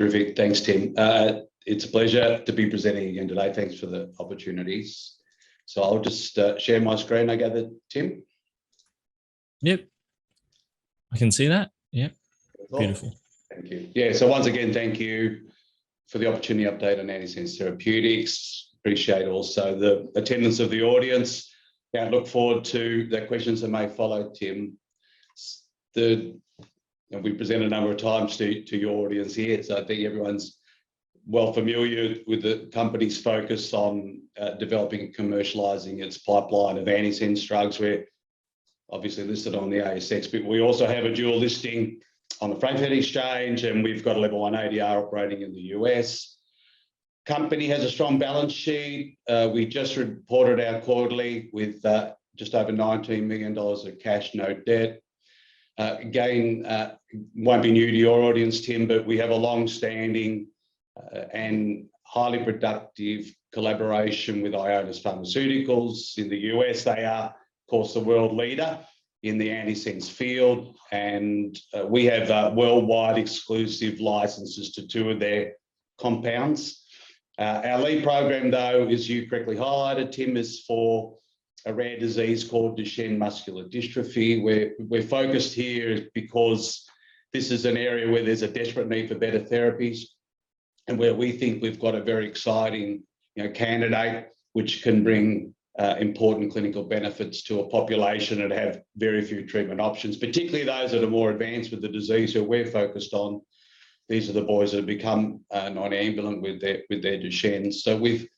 Terrific. Thanks, Tim. It's a pleasure to be presenting again today. Thanks for the opportunities. So I'll just share my screen, I gather, Tim? Yep. I can see that. Yep. Beautiful. Thank you. Yeah, so once again, thank you for the opportunity update on Antisense Therapeutics. Appreciate also the attendance of the audience. I look forward to the questions that may follow, Tim. We present a number of times to your audience here, so I think everyone's well familiar with the company's focus on developing and commercialising its pipeline of antisense drugs. We're obviously listed on the ASX, but we also have a dual listing on the Frankfurt Exchange, and we've got a level 1 ADR operating in the US. Company has a strong balance sheet. We just reported our quarterly with just over $19 million of cash, no debt. Again, won't be new to your audience, Tim, but we have a long-standing and highly productive collaboration with Ionis Pharmaceuticals in the US. They are, of course, the world leader in the antisense field, and we have worldwide exclusive licenses to 2 of their compounds. Our lead program, though, as you correctly highlighted, Tim, is for a rare disease called Duchenne muscular dystrophy. We're focused here because this is an area where there's a desperate need for better therapies, and where we think we've got a very exciting, candidate which can bring important clinical benefits to a population that have very few treatment options, particularly those that are more advanced with the disease who we're focused on. These are the boys that have become non-ambulant with their Duchenne. So we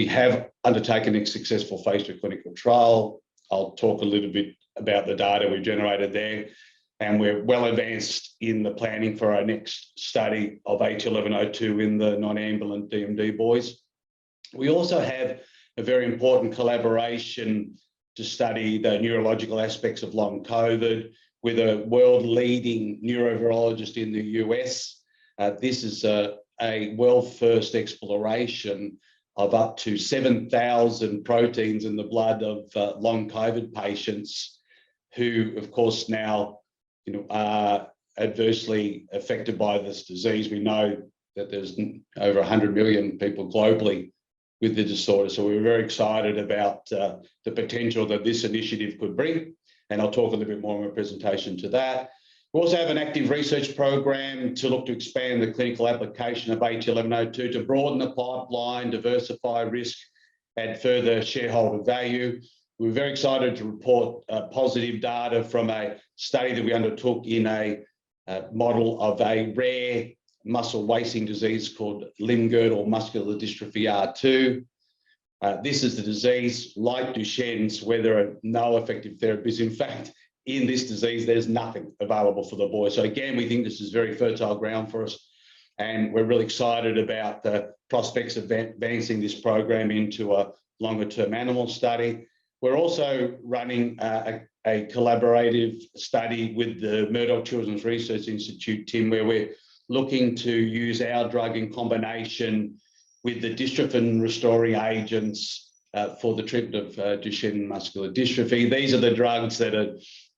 have undertaken a successful phase 2 clinical trial. I'll talk a little bit about the data we've generated there, and we're well advanced in the planning for our next study of AT1102 in the non-ambulant DMD boys. We also have a very important collaboration to study the neurological aspects of long COVID with a world-leading neurovirologist in the US. This is a world-first exploration of up to 7,000 proteins in the blood of long COVID patients who, of course, now are adversely affected by this disease. We know that there's over 100 million people globally with the disorder, so we're very excited about the potential that this initiative could bring, and I'll talk a little bit more in my presentation to that. We also have an active research program to look to expand the clinical application of AT1102 to broaden the pipeline, diversify risk, add further shareholder value. We're very excited to report positive data from a study that we undertook in a model of a rare muscle wasting disease called limb-girdle muscular dystrophy R2. This is the disease, like Duchenne's, where there are no effective therapies. In fact, in this disease, there's nothing available for the boy. So again, we think this is very fertile ground for us, and we're really excited about the prospects of advancing this program into a longer-term animal study. We're also running a collaborative study with the Murdoch Children's Research Institute, Tim, where we're looking to use our drug in combination with the dystrophin-restoring agents for the treatment of Duchenne muscular dystrophy. These are the drugs that are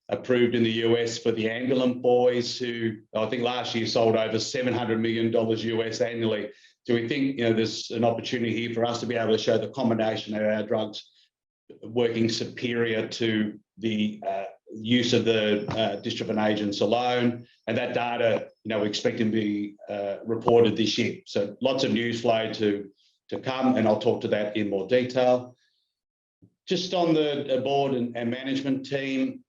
approved in the US for the ambulant boys who, I think last year, sold over $700 million US annually. So we think there's an opportunity here for us to be able to show the combination of our drugs working superior to the use of the dystrophin agents alone, and that data we expect to be reported this year. So lots of news flow to come, and I'll talk to that in more detail. Just on the board and management team,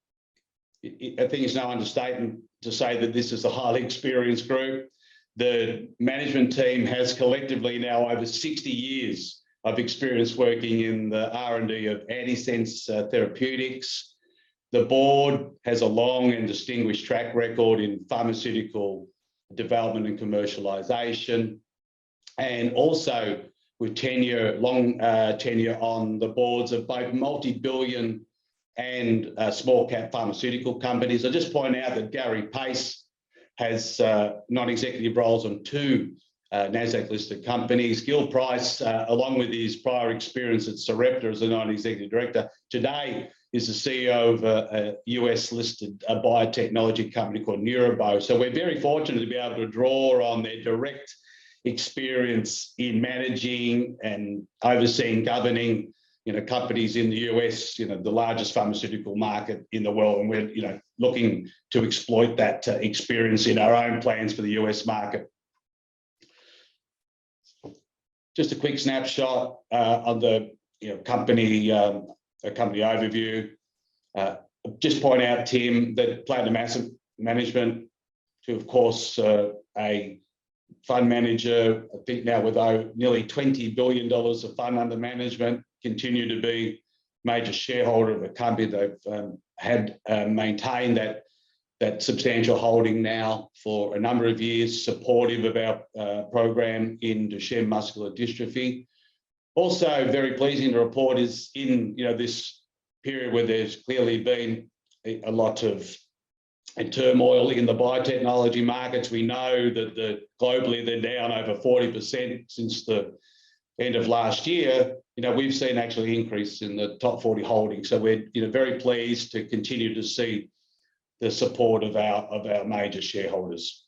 I think it's no understatement to say that this is a highly experienced group. The management team has collectively now over 60 years of experience working in the R&D of Antisense Therapeutics. The board has a long and distinguished track record in pharmaceutical development and commercialization, and also with long tenure on the boards of both multi-billion and small cap pharmaceutical companies. I just point out that Gary Pace has non-executive roles on 2 NASDAQ-listed companies. Gil Price, along with his prior experience at Sarepta as a non-executive director, today is the CEO of a US-listed biotechnology company called Neurobo. So we're very fortunate to be able to draw on their direct experience in managing and overseeing, governing, companies in the US, the largest pharmaceutical market in the world, and we're, looking to exploit that experience in our own plans for the US market. Just a quick snapshot of the company overview. Just point out, Tim, that Platinum Asset Management, who of course a fund manager, I think now with nearly $20 billion of fund under management, continue to be major shareholder of the company. They've had maintained that substantial holding now for a number of years, supportive of our program in Duchenne muscular dystrophy. Also very pleasing to report is in this period where there's clearly been a lot of turmoil in the biotechnology markets. We know that globally they're down over 40% since the end of last year. We've seen actually increase in the top 40 holdings. So we're very pleased to continue to see the support of our major shareholders.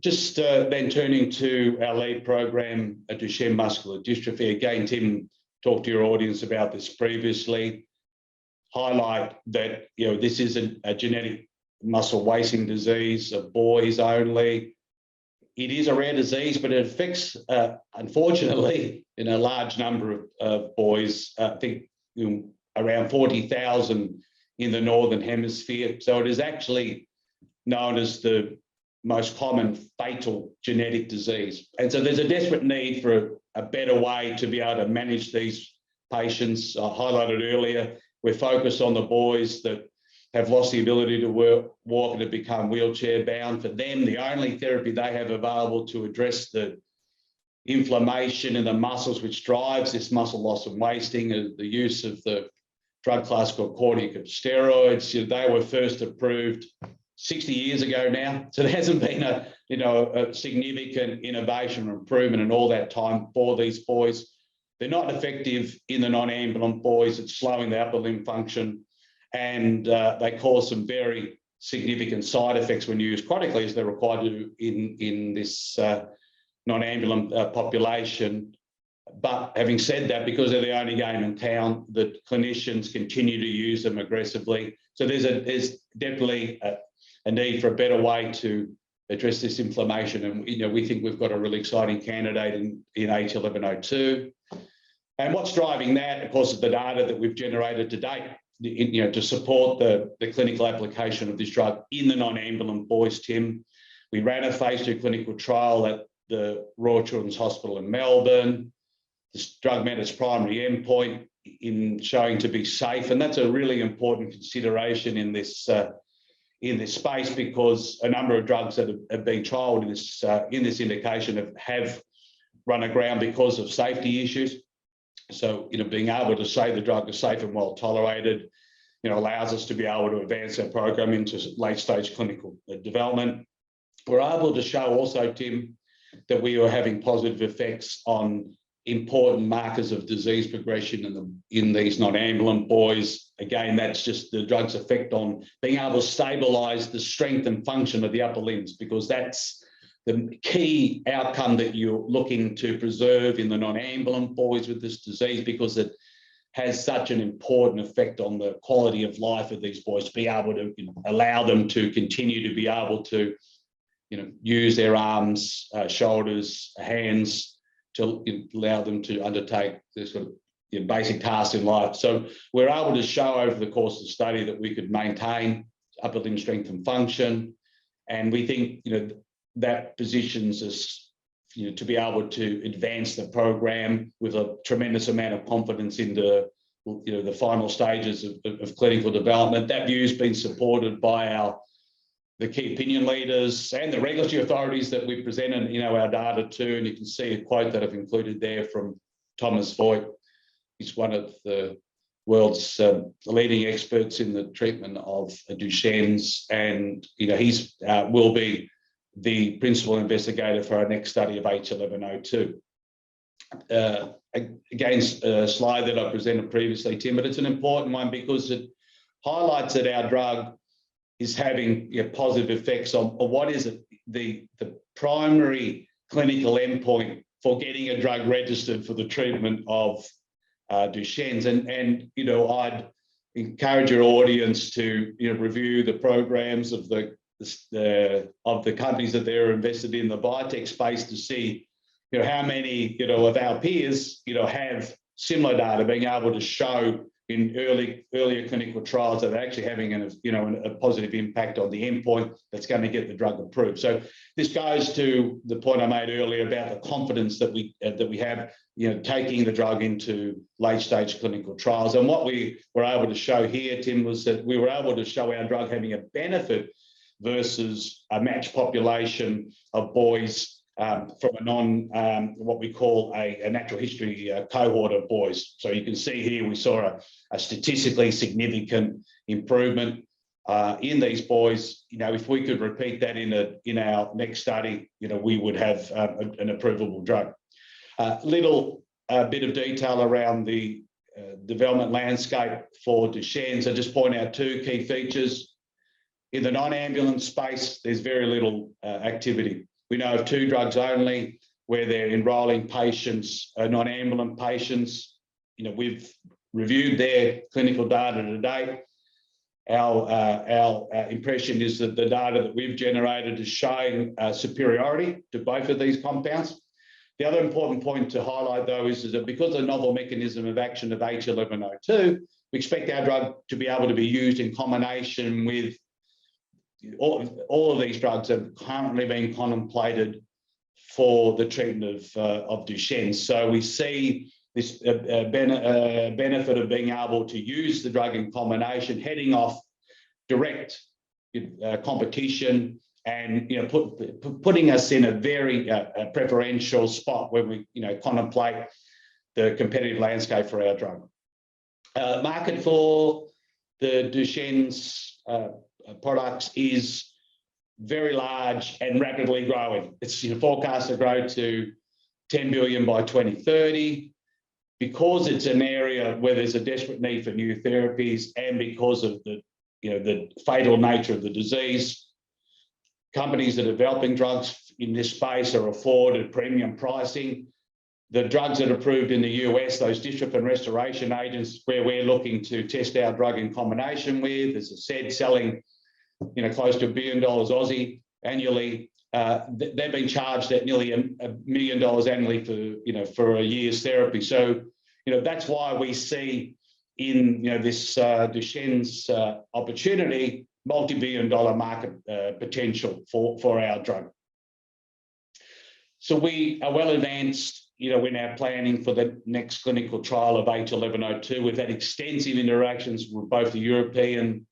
Just then turning to our lead program, Duchenne muscular dystrophy. Again, Tim talked to your audience about this previously. Highlight that this is a genetic muscle wasting disease of boys only. It is a rare disease, but it affects, unfortunately, a large number of boys. I think around 40,000 in the Northern Hemisphere. So it is actually known as the most common fatal genetic disease. And so there's a desperate need for a better way to be able to manage these patients. I highlighted earlier, we're focused on the boys that have lost the ability to walk and have become wheelchair bound. For them, the only therapy they have available to address the inflammation in the muscles which drives this muscle loss and wasting is the use of the drug class called corticosteroids. They were first approved 60 years ago now. So there hasn't been a significant innovation or improvement in all that time for these boys. They're not effective in the non-ambulant boys. It's slowing the upper limb function, and they cause some very significant side effects when used chronically, as they're required to in this non-ambulant population. But having said that, because they're the only game in town, the clinicians continue to use them aggressively. So there's definitely a need for a better way to address this inflammation. And we think we've got a really exciting candidate in AT1102. And what's driving that, of course, is the data that we've generated to date, to support the clinical application of this drug in the non-ambulant boys, Tim. We ran a phase 2 clinical trial at the Royal Children's Hospital in Melbourne. This drug met its primary endpoint in showing to be safe, and that's a really important consideration in this space, because a number of drugs that have been trialled in this indication have run aground because of safety issues. So, being able to say the drug is safe and well tolerated, allows us to be able to advance our program into late stage clinical development. We're able to show also, Tim, that we are having positive effects on important markers of disease progression in these non-ambulant boys. Again, that's just the drug's effect on being able to stabilize the strength and function of the upper limbs, because that's the key outcome that you're looking to preserve in the non-ambulant boys with this disease, because it has such an important effect on the quality of life of these boys, to be able to allow them to continue to be able to use their arms, shoulders, hands, to allow them to undertake this sort of basic tasks in life. So we're able to show over the course of the study that we could maintain upper limb strength and function. And we think, that positions us, to be able to advance the program with a tremendous amount of confidence into, the final stages of clinical development. That view has been supported by the key opinion leaders and the regulatory authorities that we presented, our data to. And you can see a quote that I've included there from Thomas Voigt. He's one of the world's leading experts in the treatment of Duchenne's, and he's will be the principal investigator for our next study of AT1102. against a slide that I presented previously, Tim, but it's an important one because it highlights that our drug is having positive effects on what is it, the primary clinical endpoint for getting a drug registered for the treatment of Duchenne's. And I'd encourage your audience to review the programs of the companies that they're invested in the biotech space to see how many of our peers have similar data, being able to show in earlier clinical trials that are actually having a positive impact on the endpoint that's going to get the drug approved. So this goes to the point I made earlier about the confidence that we have taking the drug into late stage clinical trials. And what we were able to show here, Tim, was that we were able to show our drug having a benefit versus a matched population of boys from a what we call a natural history cohort of boys. So you can see here we saw a statistically significant improvement in these boys. If we could repeat that in our next study, we would have an approvable drug. Little bit of detail around the development landscape for Duchenne's. I just point out two key features. In the non-ambulant space, there's very little activity. We know of two drugs only where they're enrolling patients, non-ambulant patients. We've reviewed their clinical data to date. Our impression is that the data that we've generated is showing superiority to both of these compounds. The other important point to highlight, though, is that because of the novel mechanism of action of H1102, we expect our drug to be able to be used in combination with all of these drugs that are currently being contemplated for the treatment of Duchenne. So we see this benefit of being able to use the drug in combination, heading off direct competition, and putting us in a very preferential spot when we contemplate the competitive landscape for our drug. Market for the Duchenne's products is very large and rapidly growing. It's forecast to grow to 10 billion by 2030. Because it's an area where there's a desperate need for new therapies, and because of the fatal nature of the disease, companies that are developing drugs in this space are afforded premium pricing. The drugs that are approved in the US, those dystrophin restoration agents, where we're looking to test our drug in combination with, as I said, selling close to $1 billion Aussie annually. They've been charged at nearly $1 million annually for a year's therapy. So that's why we see in this Duchenne's opportunity multi-billion-dollar market potential for our drug. So we are well advanced, in our planning for the next clinical trial of H1102. We've had extensive interactions with both the European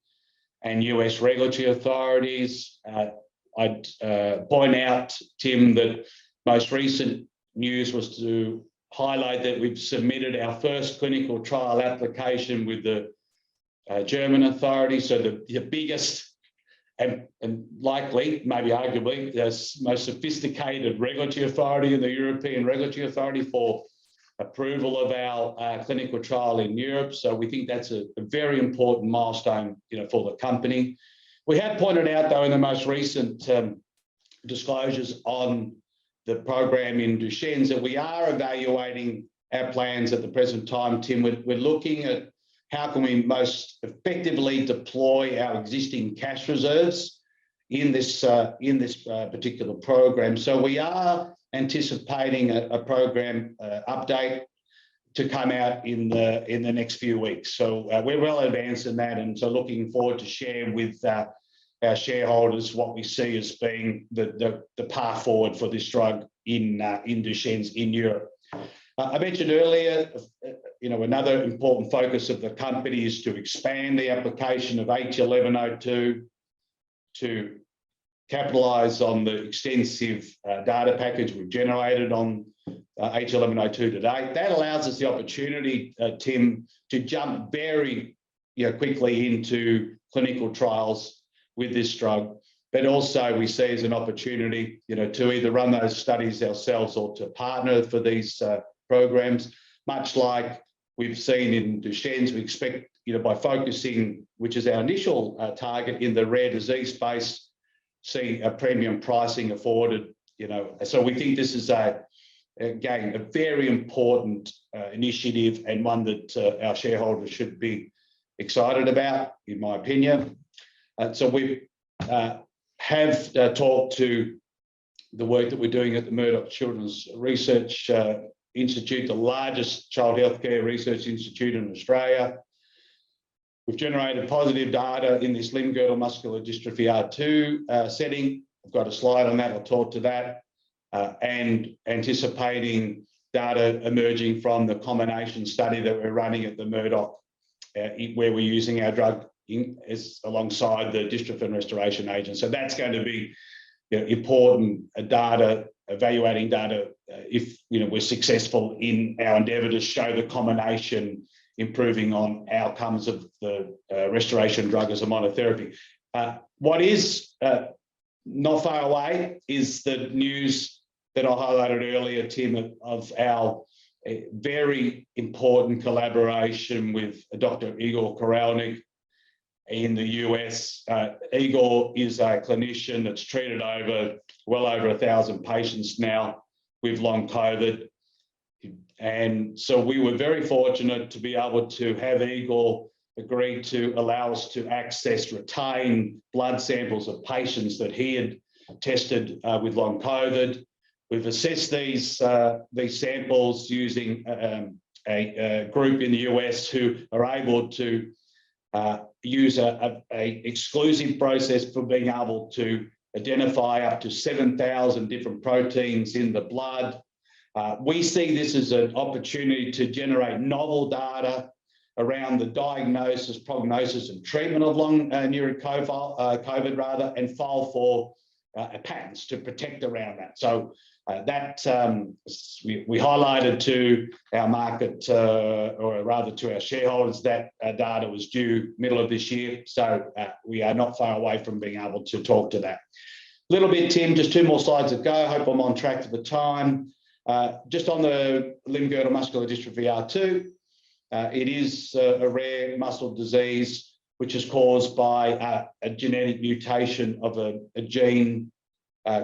and US regulatory authorities. I'd point out, Tim, that most recent news was to highlight that we've submitted our first clinical trial application with the German authorities, so the biggest and likely, maybe arguably, the most sophisticated regulatory authority in the European Regulatory Authority for approval of our clinical trial in Europe. So we think that's a very important milestone, for the company. We have pointed out, though, in the most recent disclosures on the program in Duchenne's that we are evaluating our plans at the present time, Tim. We're looking at how can we most effectively deploy our existing cash reserves in this particular program. So we are anticipating a program update to come out in the next few weeks. So we're well advanced in that, and so looking forward to share with our shareholders what we see as being the path forward for this drug in Duchenne's in Europe. I mentioned earlier, another important focus of the company is to expand the application of H1102 to capitalise on the extensive data package we've generated on H1102 to date. That allows us the opportunity, Tim, to jump very quickly into clinical trials with this drug, but also we see as an opportunity, to either run those studies ourselves or to partner for these programs, much like we've seen in Duchenne's. We expect, by focusing, which is our initial target in the rare disease space, see a premium pricing afforded. So we think this is again, a very important initiative, and one that our shareholders should be excited about, in my opinion. So we have talked to the work that we're doing at the Murdoch Children's Research Institute, the largest child healthcare research institute in Australia. We've generated positive data in this limb-girdle muscular dystrophy R2 setting. I've got a slide on that, I'll talk to that. And anticipating data emerging from the combination study that we're running at the Murdoch, where we're using our drug alongside the dystrophin restoration agent. So that's going to be important data, evaluating data, if we're successful in our endeavour to show the combination improving on outcomes of the restoration drug as a monotherapy. What is not far away is the news that I highlighted earlier, Tim, of our very important collaboration with Dr. Igor Koralnik in the US. Igor is a clinician that's treated well over 1,000 patients now with long COVID. And so we were very fortunate to be able to have Igor agree to allow us to retain blood samples of patients that he had tested with long COVID. We've assessed these samples using a group in the US who are able to use a exclusive process for being able to identify up to 7,000 different proteins in the blood. We see this as an opportunity to generate novel data around the diagnosis, prognosis, and treatment of long COVID, and file for patents to protect around that. So we highlighted to our market, or rather to our shareholders, that data was due middle of this year. So we are not far away from being able to talk to that. A little bit, Tim, just 2 more slides to go. Hope I'm on track for the time. Just on the limb-girdle muscular dystrophy R2, it is a rare muscle disease which is caused by a genetic mutation of a gene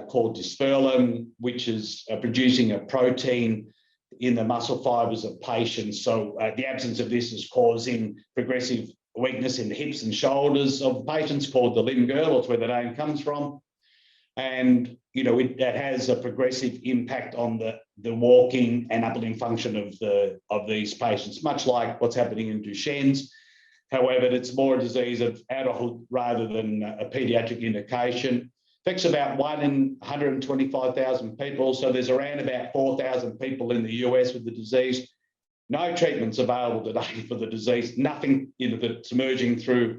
called dysferlin, which is producing a protein in the muscle fibers of patients. So the absence of this is causing progressive weakness in the hips and shoulders of patients, called the limb girdle. That's where the name comes from. And that has a progressive impact on the walking and upper limb function of these patients, much like what's happening in Duchenne's. However, it's more a disease of adulthood rather than a pediatric indication. Affects about 1 in 125,000 people. So there's around about 4,000 people in the US with the disease. No treatments available today for the disease. Nothing that's emerging through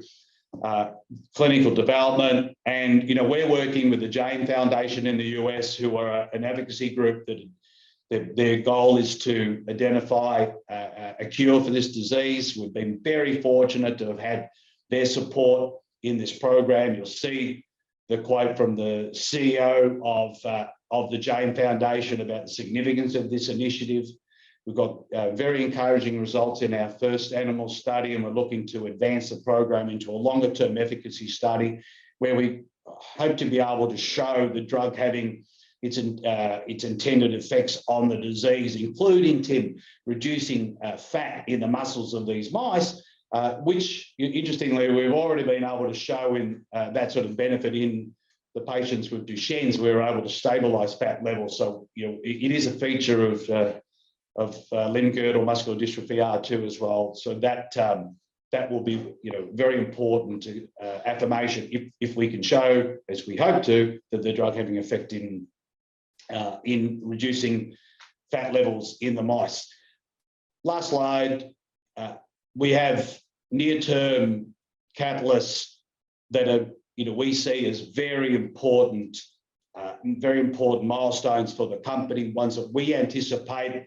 clinical development. And we're working with the Jane Foundation in the US, who are an advocacy group that their goal is to identify a cure for this disease. We've been very fortunate to have had their support in this program. You'll see the quote from the CEO of the Jane Foundation about the significance of this initiative. We've got very encouraging results in our first animal study, and we're looking to advance the program into a longer-term efficacy study where we hope to be able to show the drug having its intended effects on the disease, including, Tim, reducing fat in the muscles of these mice, which, interestingly, we've already been able to show in that sort of benefit in the patients with Duchenne's. We were able to stabilise fat levels. So, it is a feature of limb-girdle muscular dystrophy R2 as well. So that will be, very important affirmation if we can show, as we hope to, that the drug having effect in reducing fat levels in the mice. Last slide. We have near-term catalysts that are, we see as very important milestones for the company, ones that we anticipate,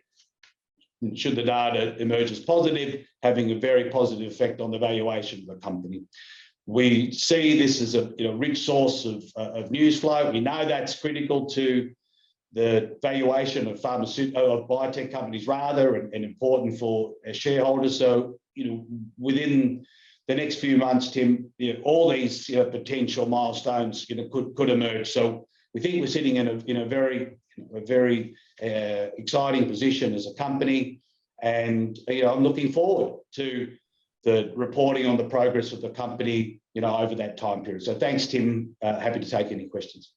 should the data emerge as positive, having a very positive effect on the valuation of the company. We see this as a rich source of news flow. We know that's critical to the valuation of biotech companies rather, and important for shareholders. So, within the next few months, Tim, all these potential milestones could emerge. So we think we're sitting in a very exciting position as a company, and I'm looking forward to the reporting on the progress of the company over that time period. So thanks, Tim. Happy to take any questions.